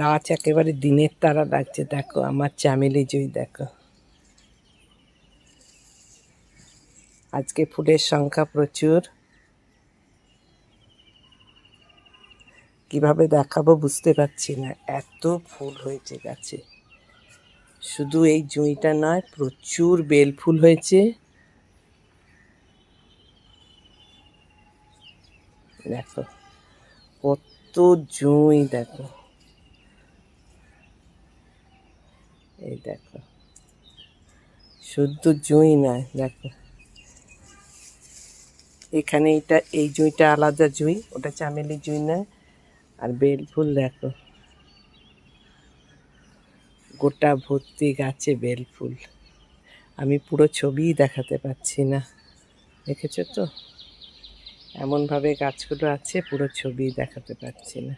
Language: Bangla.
গাছ একেবারে দিনের তারা লাগছে। দেখো আমার চামেলি জুঁই, দেখো আজকে ফুলের সংখ্যা প্রচুর। কিভাবে দেখাবো বুঝতে পারছি না, এত ফুল হয়েছে গাছে। শুধু এই জুঁইটা নয়, প্রচুর বেল ফুল হয়েছে। দেখো কত জুঁই, দেখো এই দেখো, শুধু জুঁই নয়, দেখো এখানে এই জুঁইটা আলাদা জুঁই, ওটা চামেলি জুঁই নয়। আর বেল ফুল দেখো, গোটা ভর্তি গাছে বেল ফুল। আমি পুরো ছবিই দেখাতে পাচ্ছি না, দেখেছো তো এমনভাবে গাছগুলো আছে, পুরো ছবি দেখাতে পাচ্ছি না।